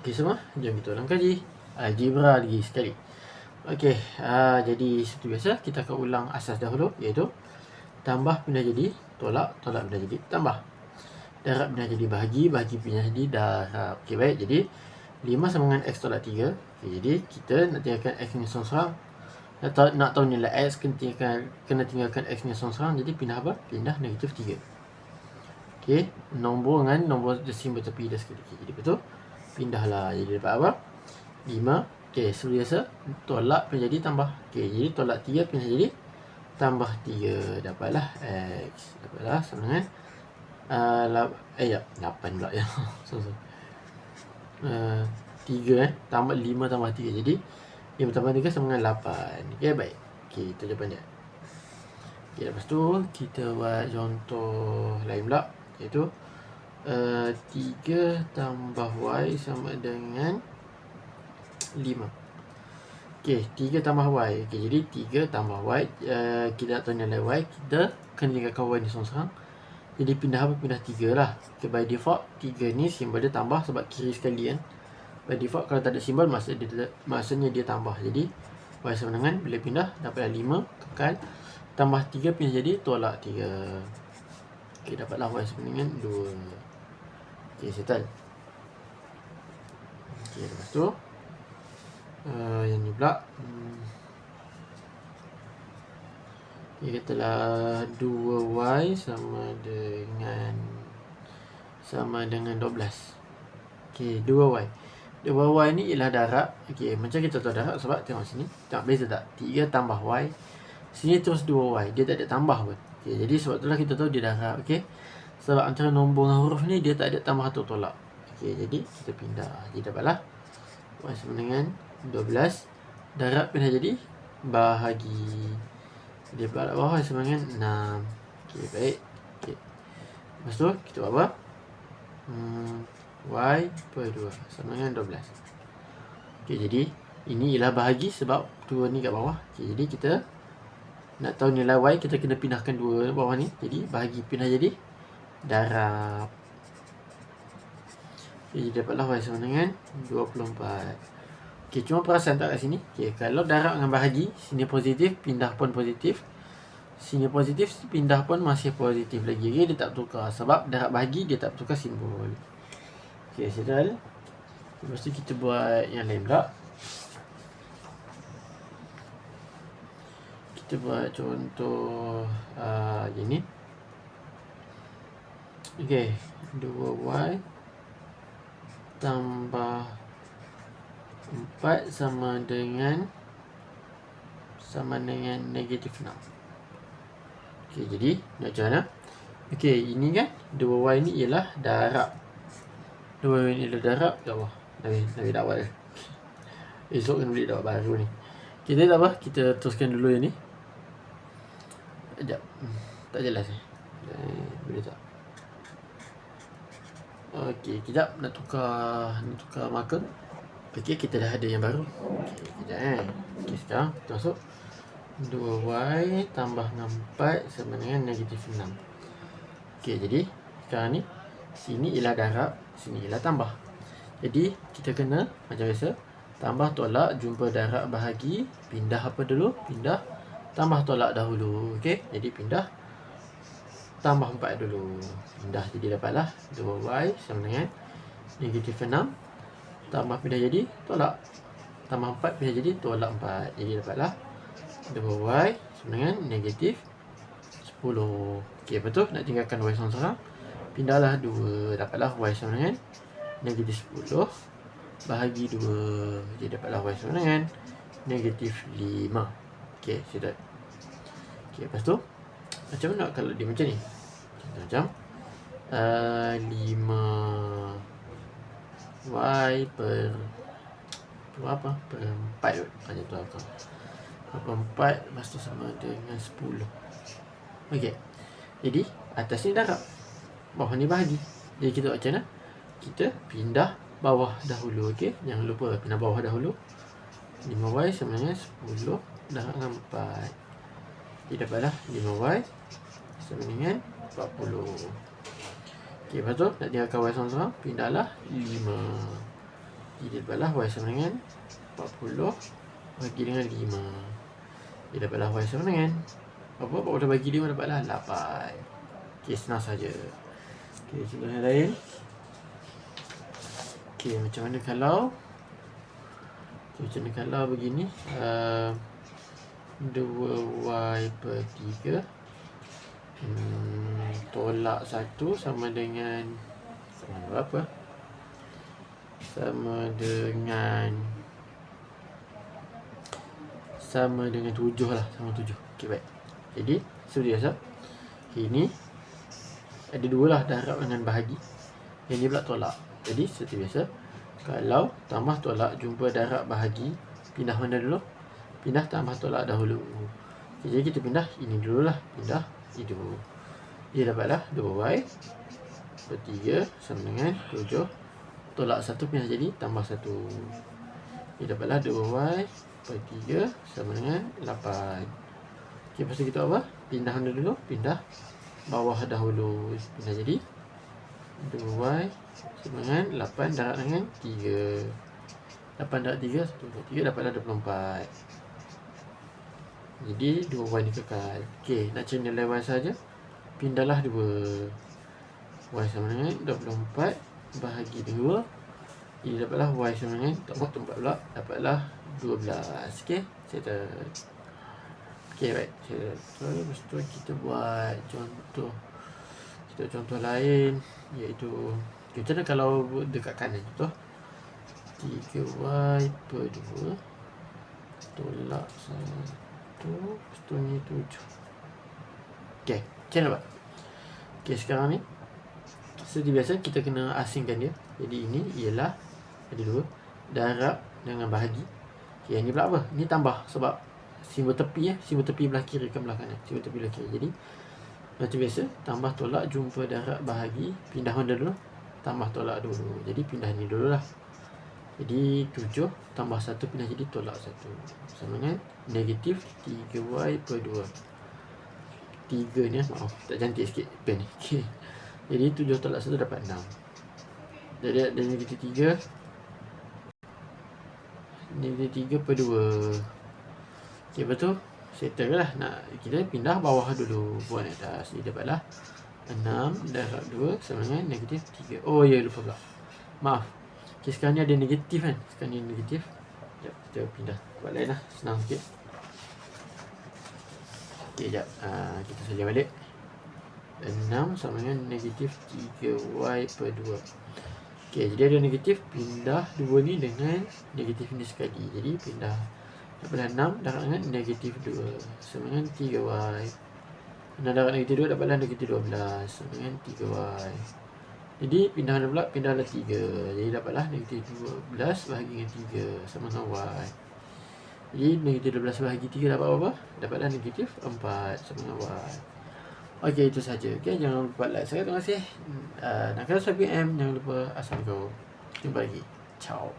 Okey semua, jom kita ulang kaji algebra lagi sekali. Okey, jadi seperti biasa kita akan ulang asas dahulu, iaitu tambah pindah jadi tolak, tolak pindah jadi tambah, darab pindah jadi bahagi, bahagi pindah jadi darab. Okey baik, jadi 5 sama dengan x tolak 3. Okey, jadi kita nak tinggalkan x ni seorang-seorang. Nak tahu nilai x, kena tinggalkan x ni seorang-seorang. Jadi pindah apa? Pindah negatif 3. Okey, nombor dengan nombor desimal tepi dah sekali. Okay, jadi betul. Pindahlah. Jadi dapat apa? 5. Okey, seperti biasa tolak pindah jadi tambah. Okey, jadi tolak 3 pindah jadi tambah 3. Dapatlah x. Dapatlah sama dengan 8 pula ya. So. 3 tambah 5 tambah 3. Jadi 5 tambah 3 sama dengan 8. Okey, baik. Okey, kita jawapan dia. Okey, lepas tu kita buat contoh lain pula, iaitu 3 tambah y sama dengan 5. Okey, 3 tambah y. Okey, jadi 3 tambah y, kita nak tahu nilai y, kita kena tinggalkan y ni seorang-seorang. Jadi pindah apa? Pindah 3 lah. Okay, by default 3 ni simbol dia tambah sebab kiri sekali kan. By default kalau tak ada simbol maksudnya dia tambah. Jadi y sama dengan, bila pindah dapatlah 5 kekal, tambah 3 pindah jadi tolak 3. Okay, dapatlah y sama dengan 2. Okay, settle. Okay, lepas tu yang ni pula, dia katalah 2y sama dengan 12. Okey, 2y. 2y ni ialah darab. Okey, macam kita tahu darab sebab tengok sini. Tak beza tak? 3 tambah y. Sini terus 2y. Dia tak ada tambah pun. Okey, jadi sebab itulah kita tahu dia darab. Okey. Sebab antara nombor dengan huruf ni dia tak ada tambah atau tolak. Okey, jadi kita pindah. Jadi dapatlah y sama dengan 12. Darab pindah jadi bahagi. Dia pada bawah sama dengan 6. Okey, baik. Okey. Lepas tu kita buat apa? Y per 2 sama dengan 12. Okey, jadi ini ialah bahagi sebab 2 ni kat bawah. Okey, jadi kita nak tahu nilai y, kita kena pindahkan 2 bawah ni. Jadi bahagi pindah jadi darab. Okey, jadi dapatlah y sama dengan 24. Okey, cuma perasan tak kat sini? Okey, kalau darab dengan bahagi, sini positif, pindah pun positif. Sini positif, pindah pun masih positif lagi. Okey, dia tak tukar. Sebab darab bahagi, dia tak tukar simbol. Okey, settle. Lepas tu kita buat yang lain pula. Kita buat contoh gini. Okey, 2y tambah 4 sama dengan negatif 6. Okey, jadi nak macam mana? Okey, ini kan 2y ni ialah darab. 2y ni ialah darab. Ya Allah, Nabi dakwah dia. Esok kena beli dakwah baru ni. Kita tak apa, kita teruskan dulu yang ni. Sekejap. Tak jelas ni. Boleh tak? Okey, kejap nak tukar marker. Okey, kita dah ada yang baru. Okey, kejap Okey, sekarang kita masuk 2y tambah 4 sama dengan negatif 6. Okey, jadi sekarang ni sini ialah darab, sini ialah tambah. Jadi kita kena macam biasa, tambah tolak, jumpa darab bahagi, pindah apa dulu? Pindah tambah tolak dahulu. Okey, jadi pindah tambah 4 dulu. Pindah, jadi dapatlah 2y sama dengan negatif 6 tambah pindah jadi tolak, tambah 4 pindah jadi tolak 4. Jadi dapatlah 2y sama dengan negatif 10. Okey, betul. Nak tinggalkan y seorang-seorang, pindahlah 2. Dapatlah y sama dengan negatif 10 bahagi 2. Jadi dapatlah y sama dengan negatif 5. Okey, sudah. Okey, lepas tu macam mana kalau dia macam ni? Macam 5y per 4 macam tu apa? 4 lepas tu sama dengan 10. Okey. Jadi atas ni darab, bawah ni bahagi. Jadi kita buat macam mana? Kita pindah bawah dahulu. Okey, jangan lupa pindah bawah dahulu. 5y sama dengan 10 darab dengan 4. Jadi dapatlah 5y sama dengan 40. Okey, lepas tu nak tinggalkan y seorang-seorang, pindahlah 5. Jadi dapatlah Y sama dengan 40 bagi dengan 5. Jadi dapatlah Y sama dengan berapa? 40 bagi 5 dapatlah 8. Okey, senang saja. Okey, contoh yang lain. Okey, macam mana kalau begini, 2Y per 3 tolak 1 sama dengan berapa? Sama dengan 7 lah, sama 7. Okey, baik. Jadi seperti biasa, ini ada 2 lah, darab dengan bahagi. Yang ni pula tolak. Jadi seperti biasa, kalau tambah tolak jumpa darab bahagi, pindah mana dulu? Pindah tambah tolak dahulu. Okay, jadi kita pindah ini dulu lah. Pindah itu. Dia dapatlah 2Y per 3 sama dengan 7. Tolak 1 pindah jadi tambah 1. Dia dapatlah 2Y per 3 sama dengan 8. Okay, lepas tu kita apa? Pindah mana dulu? Pindah bawah dahulu. Pindah jadi 2Y sama dengan 8 darab dengan 3. 8 darab 3, 1, 2, 3 dapatlah 24. Jadi 2Y ni kekal. Okey, nak cari nilai Y saja. Pindahlah 2. Y sama dengan 24 bahagi 2. Jadi dapatlah Y sama dengan tempat pula dapatlah 12. Okey, settle. Okey, baik. Lepas tu kita buat contoh. Contoh lain, iaitu macam mana kalau dekat kanan tu 3Y per 2 tolak 1, lepas tu ni 7. Okey, macam mana buat? Okey, sekarang ni seperti biasa kita kena asingkan dia. Jadi ini ialah ada 2 darab dengan bahagi. Okey, yang ni pula apa? Ni tambah sebab simbol tepi simbol tepi belah kiri ke belah kanan. Simbol tepi belah kiri. Jadi macam biasa, tambah tolak jumpa darab bahagi, pindah mana dulu? Tambah tolak dulu. Jadi pindah ni dulu lah. Jadi 7 tambah 1 pindah jadi tolak 1 sama dengan negatif 3Y per 2. 3 ni maaf, tak cantik sikit pen ni. Okay. Jadi 7 tolak 1 dapat 6. Jadi ada negatif 3. Negatif 3 per 2. Okay, betul. Settle lah. Nak kita pindah bawah dulu, buat atas. Jadi dapatlah 6 darab 2 sama dengan negatif 3. Oh ya, lupa pula. Maaf. Okay, sekarang ni ada negatif kan. Sekarang ni negatif. Sekejap, kita pindah buat lain lah. Senang sikit. Okay, sekejap. Kita saja balik. 6 sama dengan negatif 3Y per 2. Okay, jadi ada negatif. Pindah 2 ni dengan negatif ni sekali. Jadi pindah dapatlah 6 darab dengan negatif 2 sama dengan 3Y. 6 darab negatif 2 dapatlah negatif 12 sama dengan 3Y. Jadi pindah mana pula? Pindahlah 3. Jadi dapatlah negatif 12 bahagi dengan 3 sama dengan Y. Jadi negatif 12 bahagi 3 dapat apa? Dapatlah negatif 4 sama dengan Y. Okey, itu saja. Okey, jangan lupa like saya. Terima kasih. Nak kena subscribe, jangan lupa Assalamualaikum. Jumpa lagi. Ciao.